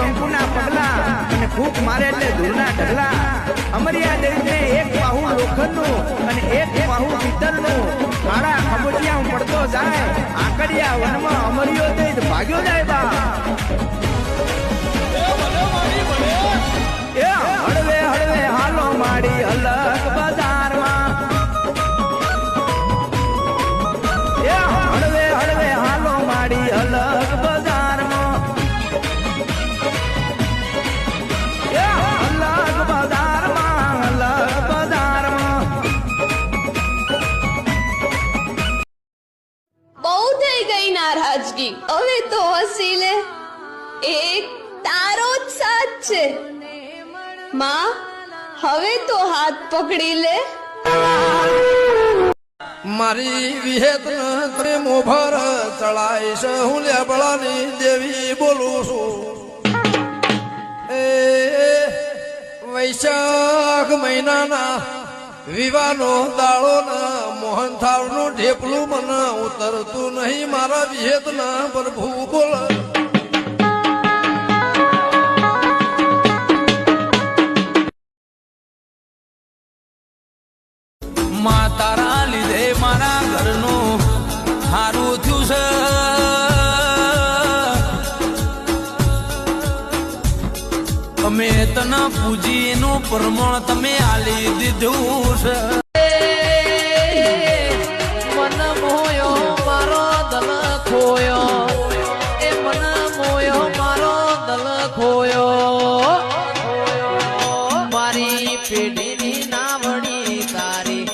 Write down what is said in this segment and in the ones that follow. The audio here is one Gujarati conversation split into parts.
કંકુના પગલા અને ફૂંક મારે એટલે ધૂળના ઢગલા અમરિયા દેવને એક બાહુ લોખંડનું અને એક બાહુ પિત્તળનું કાળા ખબોટિયા પડતો જાય આકડિયા વનમાં અમરિયો દઈ ભાગ્યો જાય બા હળવે હળવે હાલો માડી અલગ બજારમાં હળવે હળવે હાલો માડી અલગ બજારમાં અલગ બજારમાં અલગ બજારમાં બહુ થઈ ગઈ નારાજગી હવે તો હસી લે એક તારો જ સાથ છે માં હવે તો હાથ પકડી લે મારી વિહેત કરે મોભર ચડાઈશ હું લેબળાની દેવી બોલું છું એ વૈશાખ મહિનાના વિવાનો દાળો ના મોહન થાળનું ઢેપલું મને ઉતરતું નહીં મારા વિહેત ના પ્રભુ બોલ તારા લીધે મારા ઘરનું હારું થયું છે અમે તને પૂજી એનું પ્રમાણ તમે આલી દીધું છે મન મોયો મારો દલ ખોયો એ મન મોયો મારો દલ ખોયો મારી પેઢીની નાવડી તારી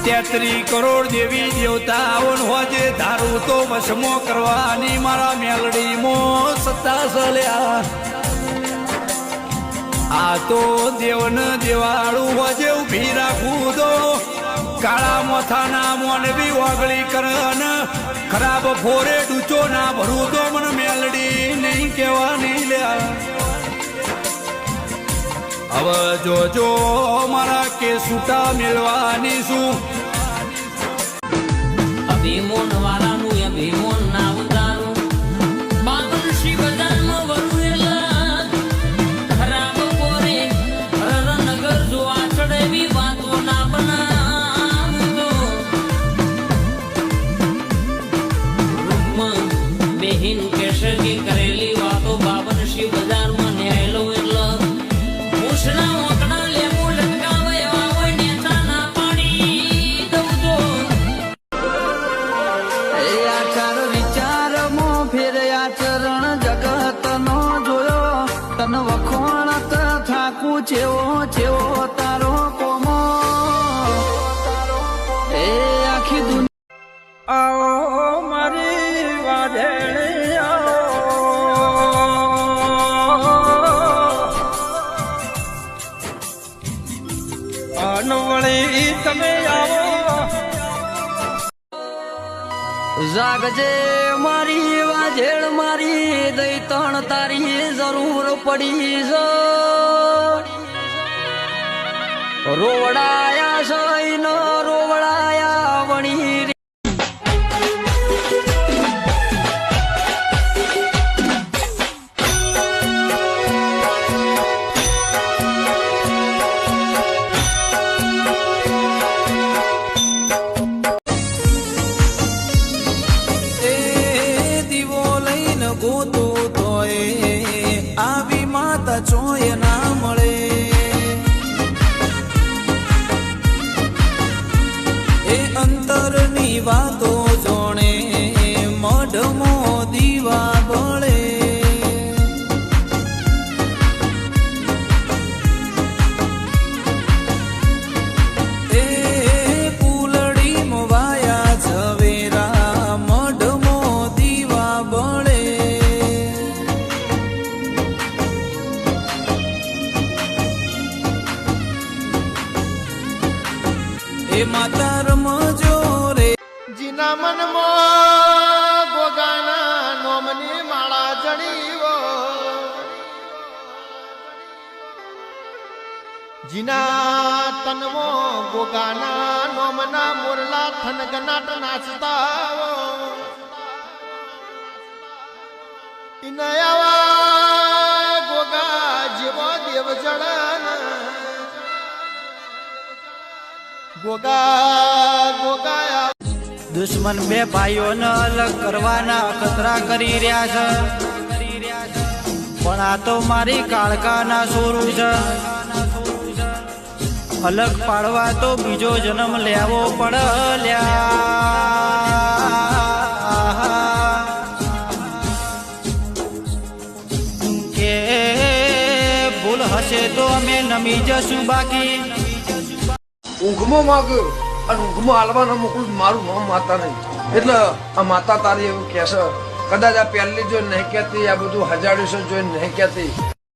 તેત્રી કરોડ દેવી દેવતાઓ હોજે ધારું તો વશમો કરવાની મારા મેલડી મો સત્તા સલ્યા આ તો દેવન દેવાળું હોજે ઉભી રાખું તો કાળા મોથાના મોનવી ઓગળી કરન ખરાબ ફોરે ડૂચો ના ભરું તો મને મેલડી નહીં કહેવાની લ્યા હવે જોજો મારા કે સૂટા મેળવાની શું અભિમોન વાળાનું અભિમોન ના ઉતારું બાબન શિવ જન્મ વરુએલા ખરાબ પોરે રણનગર જો આચડેવી વાતો ના બનાવતો રૂપમાં બેહીન કેશે કે કરેલી વાતો બાબન શિવ બજારમાં ન્યાયલો એટલે મુશના ઓકડા લેવું લટકાવે એવા હોય નેતા ના પાડી દઉં તો આચાર વિચારમો ફેરયા ચરણ જગત નો જોયો તન વખોણત થાકું છેવો છેવો તારો કોમો એ આખી દુનિયા આવો મારી વાઢેણી અનવળી તમે આવો જાગજે મારી વાજેડ મારી દઈ તણ તારી જરૂર પડી છે રોવડાયા સૈન રોવડાયા વણી આવી માતા ચોય ના મળે એ અંતરની વાતો જોણે મઢમો દીવા બળે એ કુલડી મોવાયા ઝવેરા મઢમો દીવા બળે એ માતા રમજો રે જીના મનમાં જીના તનવો ગોગાના નોમના મોરલા થનગનાટ નાચતા ઇનયાવા ગોગા જેવો દેવ જળન ગોગા ગોગા દુશ્મન બે ભાઈઓને અલગ કરવાના ખતરા કરી રહ્યા છે, પણ આ તો મારી કાળકાના સોરું છે. અલગ પાડવા તો બીજો જન્મ લેવો પડે લ્યા. કે ભૂલ હશે તો અમે નમી જશું, બાકી ઊંઘમાં માગ્યો અને ઊંઘમાં હાલવાના મોકલું મારું નામ માતા નહીં. એટલે આ માતા તારી એવું કહેશે, કદાચ આ પહેલી જોઈ નહીં કહેતી, આ બધું હજાડીસો જોઈ નહીં કહેતી.